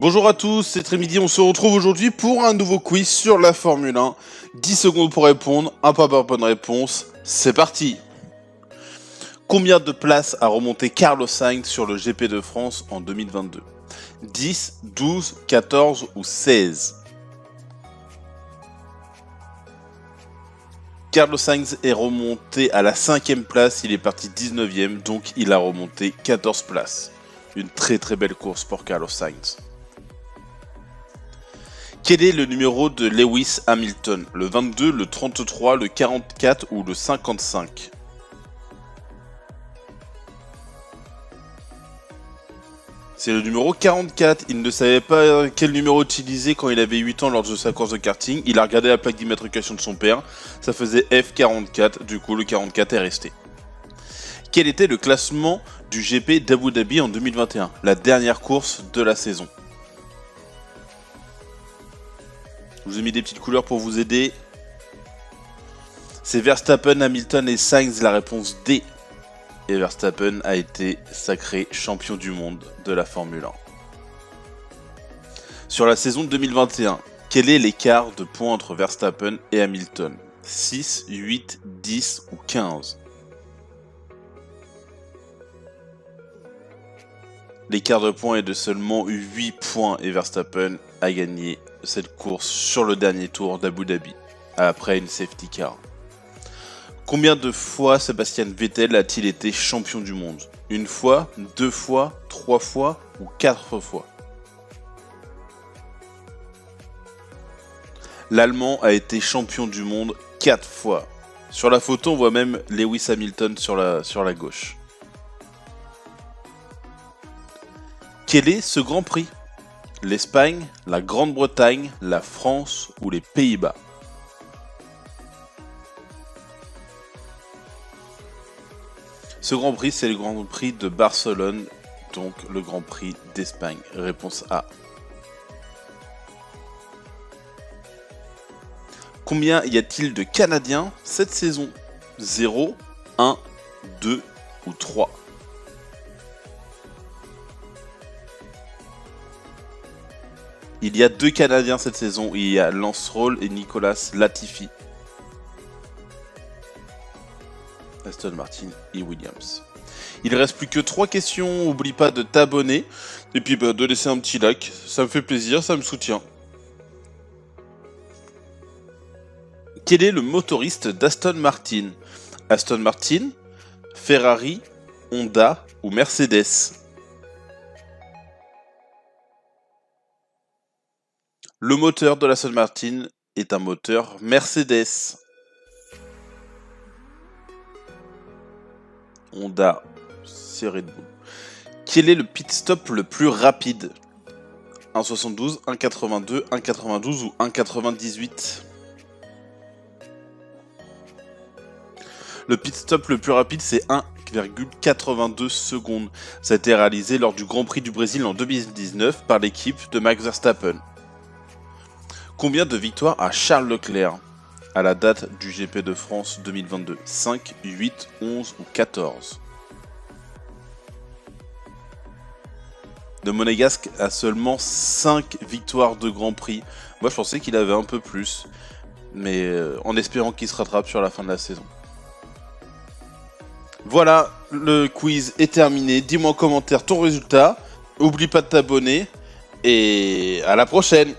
Bonjour à tous, c'est Trémidi, on se retrouve aujourd'hui pour un nouveau quiz sur la Formule 1. 10 secondes pour répondre, un pas par bonne réponse, c'est parti. Combien de places a remonté Carlos Sainz sur le GP de France en 2022 ? 10, 12, 14 ou 16 ? Carlos Sainz est remonté à la 5ème place, il est parti 19ème, donc il a remonté 14 places. Une très belle course pour Carlos Sainz. Quel est le numéro de Lewis Hamilton ? Le 22, le 33, le 44 ou le 55 ? C'est le numéro 44. Il ne savait pas quel numéro utiliser quand il avait 8 ans lors de sa course de karting. Il a regardé la plaque d'immatriculation de son père. Ça faisait F44. Du coup, le 44 est resté. Quel était le classement du GP d'Abu Dhabi en 2021 ? La dernière course de la saison. Je vous ai mis des petites couleurs pour vous aider. C'est Verstappen, Hamilton et Sainz, la réponse D. Et Verstappen a été sacré champion du monde de la Formule 1. Sur la saison 2021, quel est l'écart de points entre Verstappen et Hamilton ? 6, 8, 10 ou 15 ? L'écart de points est de seulement 8 points et Verstappen a gagné cette course sur le dernier tour d'Abu Dhabi, après une safety car. Combien de fois Sébastien Vettel a-t-il été champion du monde ? Une fois, 2 fois, 3 fois ou 4 fois ? L'Allemand a été champion du monde 4 fois. Sur la photo, on voit même Lewis Hamilton sur la gauche. Quel est ce Grand Prix ? L'Espagne, la Grande-Bretagne, la France ou les Pays-Bas ? Ce Grand Prix, c'est le Grand Prix de Barcelone, donc le Grand Prix d'Espagne. Réponse A. Combien y a-t-il de Canadiens cette saison ? 0, 1, 2 ou 3 ? Il y a 2 Canadiens cette saison, il y a Lance Stroll et Nicolas Latifi. Aston Martin et Williams. Il reste plus que 3 questions, n'oublie pas de t'abonner et puis de laisser un petit like, ça me fait plaisir, ça me soutient. Quel est le motoriste d'Aston Martin ? Aston Martin, Ferrari, Honda ou Mercedes ? Le moteur de l'Aston Martin est un moteur Mercedes. Honda, c'est Red Bull. Quel est le pit stop le plus rapide ? 1,72, 1,82, 1,92 ou 1,98 ? Le pit stop le plus rapide, c'est 1,82 secondes. Ça a été réalisé lors du Grand Prix du Brésil en 2019 par l'équipe de Max Verstappen. Combien de victoires a Charles Leclerc à la date du GP de France 2022 ? 5, 8, 11 ou 14 ? Le Monégasque a seulement 5 victoires de Grand Prix. Moi je pensais qu'il avait un peu plus, mais en espérant qu'il se rattrape sur la fin de la saison. Voilà, le quiz est terminé. Dis-moi en commentaire ton résultat. N'oublie pas de t'abonner et à la prochaine.